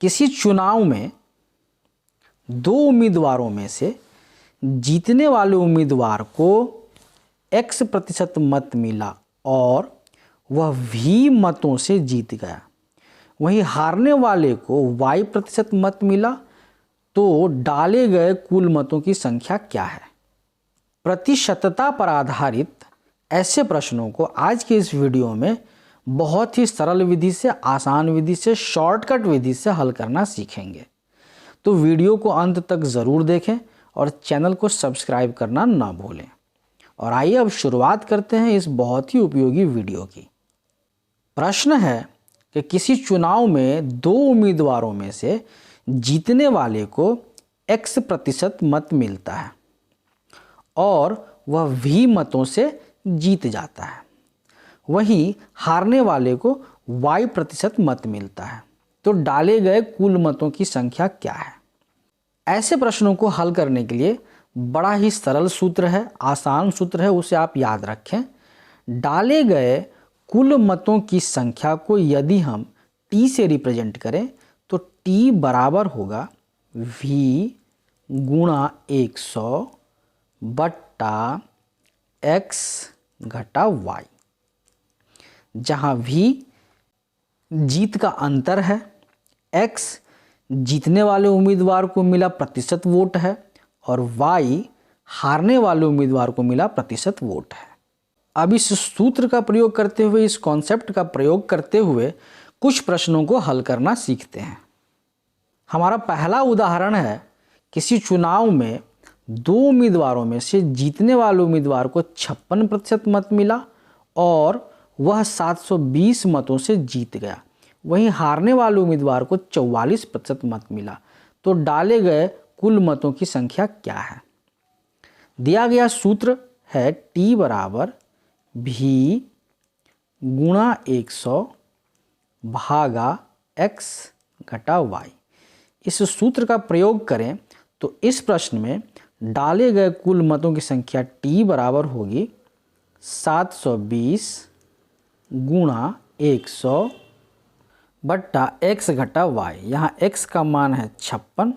किसी चुनाव में दो उम्मीदवारों में से जीतने वाले उम्मीदवार को X% मत मिला और वह V मतों से जीत गया, वहीं हारने वाले को Y% मत मिला, तो डाले गए कुल मतों की संख्या क्या है? प्रतिशतता पर आधारित ऐसे प्रश्नों को आज के इस वीडियो में बहुत ही सरल विधि से, आसान विधि से, शॉर्टकट विधि से हल करना सीखेंगे। तो वीडियो को अंत तक ज़रूर देखें और चैनल को सब्सक्राइब करना ना भूलें। और आइए अब शुरुआत करते हैं इस बहुत ही उपयोगी वीडियो की। प्रश्न है कि किसी चुनाव में दो उम्मीदवारों में से जीतने वाले को X% मत मिलता है और वह V मतों से जीत जाता है, वहीं हारने वाले को Y% मत मिलता है, तो डाले गए कुल मतों की संख्या क्या है? ऐसे प्रश्नों को हल करने के लिए बड़ा ही सरल सूत्र है, आसान सूत्र है, उसे आप याद रखें। डाले गए कुल मतों की संख्या को यदि हम T से रिप्रेजेंट करें तो T बराबर होगा V गुणा 100 बट्टा X घटा Y, जहाँ V जीत का अंतर है, X जीतने वाले उम्मीदवार को मिला प्रतिशत वोट है और Y हारने वाले उम्मीदवार को मिला प्रतिशत वोट है। अब इस सूत्र का प्रयोग करते हुए, इस कॉन्सेप्ट का प्रयोग करते हुए कुछ प्रश्नों को हल करना सीखते हैं। हमारा पहला उदाहरण है, किसी चुनाव में दो उम्मीदवारों में से जीतने वाले उम्मीदवार को 56% मत मिला और वह 720 मतों से जीत गया, वहीं हारने वाले उम्मीदवार को 44% मत मिला, तो डाले गए कुल मतों की संख्या क्या है? दिया गया सूत्र है T बराबर V गुणा 100 भागा X घटा Y। इस सूत्र का प्रयोग करें तो इस प्रश्न में डाले गए कुल मतों की संख्या T बराबर होगी 720 गुणा 100 बट्टा X घटा Y। यहाँ X का मान है 56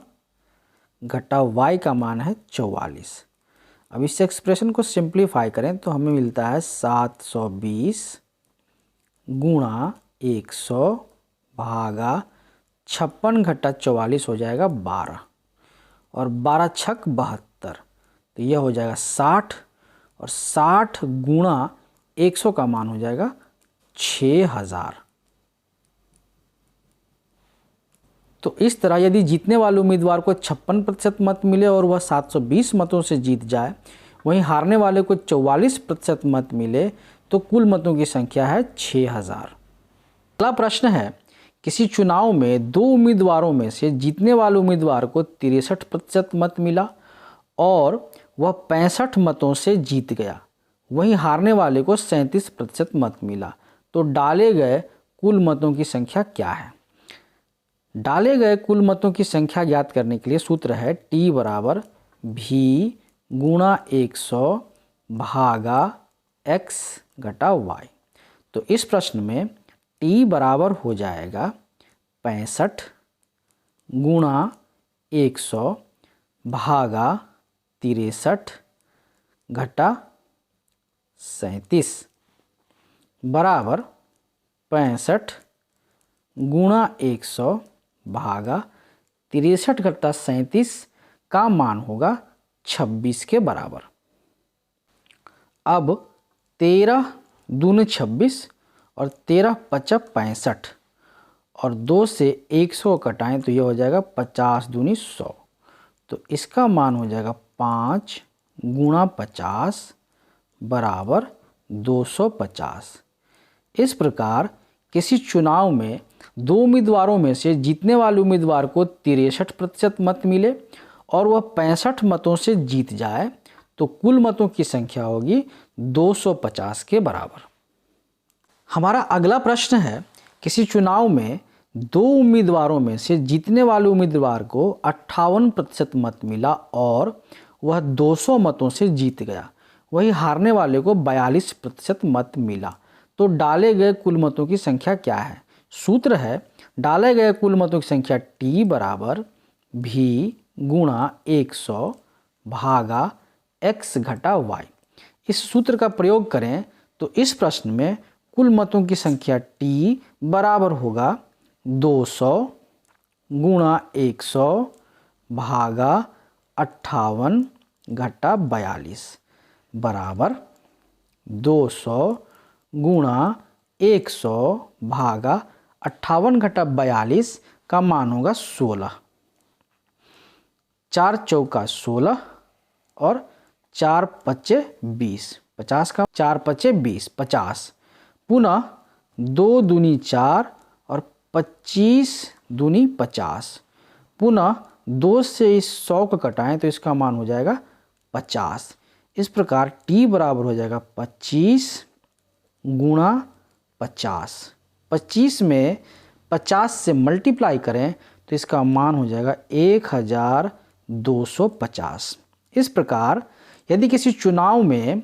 घटा Y का मान है 44। अब इस एक्सप्रेशन को सिंप्लीफाई करें तो हमें मिलता है 720 गुणा 100 भागा 56 घटा 44 हो जाएगा 12 और 12 छक 72, तो यह हो जाएगा 60 और 60 गुणा 100 का मान हो जाएगा 6000। तो इस तरह यदि जीतने वाले उम्मीदवार को 56% मत मिले और वह 720 मतों से जीत जाए, वहीं हारने वाले को 44% मत मिले, तो कुल मतों की संख्या है 6000। अगला प्रश्न है, किसी चुनाव में दो उम्मीदवारों में से जीतने वाले उम्मीदवार को 63% मत मिला और वह 65 मतों से जीत गया, वहीं हारने वाले को 37% मत मिला, तो डाले गए कुल मतों की संख्या क्या है? डाले गए कुल मतों की संख्या ज्ञात करने के लिए सूत्र है T बराबर V गुणा 100 भागा X घटा Y। तो इस प्रश्न में T बराबर हो जाएगा 65 गुणा 100 भागा 63 घटा 37 बराबर 65 गुणा 100 भागा 63 घटा 37 का मान होगा 26 के बराबर। अब 13 दूनी 26 और 13 पचा 65 और 2 से 100 कटाएं तो यह हो जाएगा 50 दूनी 100, तो इसका मान हो जाएगा 5 गुणा 50 बराबर 250। इस प्रकार किसी चुनाव में दो उम्मीदवारों में से जीतने वाले उम्मीदवार को 63% मत मिले और वह 65 मतों से जीत जाए, तो कुल मतों की संख्या होगी 250 के बराबर। हमारा अगला प्रश्न है, किसी चुनाव में दो उम्मीदवारों में से जीतने वाले उम्मीदवार को 58% मत मिला और वह 200 मतों से जीत गया, वहीं हारने वाले को 42% मत मिला, तो डाले गए कुल मतों की संख्या क्या है? सूत्र है डाले गए कुल मतों की संख्या T बराबर V गुणा 100 भागा x घटा y। इस सूत्र का प्रयोग करें तो इस प्रश्न में कुल मतों की संख्या T बराबर होगा 200 गुणा 100 भागा 58 घटा 42 बराबर 200 गुणा 100 भागा 58 घटा 42 का मान होगा 16। 4 चौका 16 और 4 पच्चे 20, 50 का 4 पच्चे 20, 50। पुनः 2 दूनी 4 और 25 दूनी 50। पुनः 2 से इस 100 को कटाएं तो इसका मान हो जाएगा 50। इस प्रकार T बराबर हो जाएगा 25 गुणा 50। 25 में 50 से मल्टीप्लाई करें तो इसका मान हो जाएगा 1250। इस प्रकार यदि किसी चुनाव में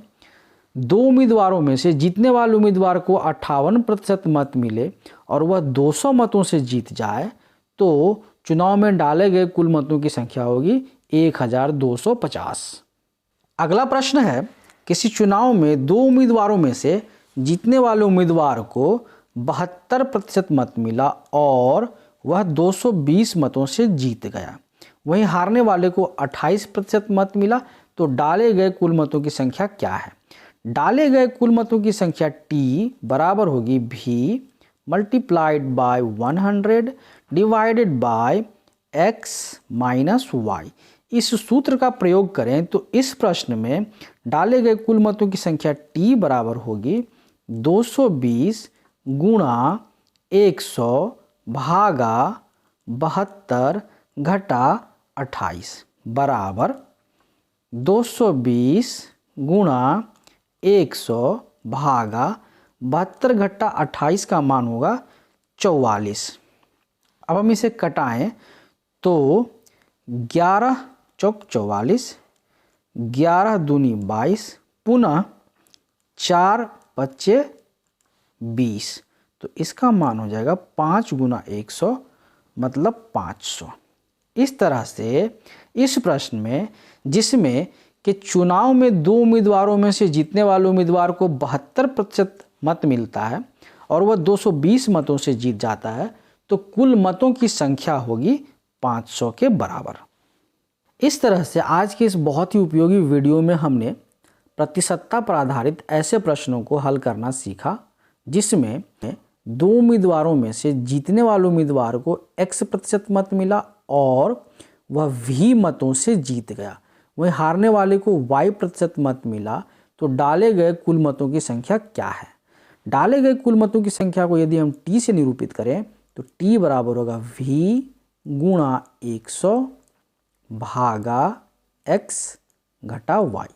2 उम्मीदवारों में से जीतने वाले उम्मीदवार को 58% मत मिले और वह 200 मतों से जीत जाए तो चुनाव में डाले गए कुल मतों की संख्या होगी 1250। अगला प्रश्न है, किसी चुनाव में 2 उम्मीदवारों में से जीतने वाले उम्मीदवार को 72% मत मिला और वह 220 मतों से जीत गया। वहीं हारने वाले को 28% मत मिला, तो डाले गए कुल मतों की संख्या क्या है? डाले गए कुल मतों की संख्या T बराबर होगी V multiplied by 100 divided by x minus y। इस सूत्र का प्रयोग करें तो इस प्रश्न में डाले गए कुल मतों की संख्या T बराबर होगी 220 गुणा 100 भागा 72 घटा 28 बराबर 220 गुणा 100 भागा 72 घटा 28 का मान होगा 44। अब हम इसे कटाएं तो 11 चौक 44, 11 दूनी 22, पुनः 4 पच्चे 20, तो इसका मान हो जाएगा 5 गुना 100 मतलब 500। इस तरह से इस प्रश्न में जिसमें कि चुनाव में 2 उम्मीदवारों में से जीतने वाले उम्मीदवार को 72% मत मिलता है और वह 220 मतों से जीत जाता है, तो कुल मतों की संख्या होगी 500 के बराबर। इस तरह से आज के इस बहुत ही उपयोगी वीडियो में हमने प्रतिशतता पर आधारित ऐसे प्रश्नों को हल करना सीखा जिसमें 2 उम्मीदवारों में से जीतने वाले उम्मीदवार को x% मत मिला और वह V मतों से जीत गया। वहीं हारने वाले को y% मत मिला, तो डाले गए कुल मतों की संख्या क्या है? डाले गए कुल मतों की संख्या को यदि हम T से निरूपित करें तो T बराबर होगा V गुणा 100 भागा x घटा y।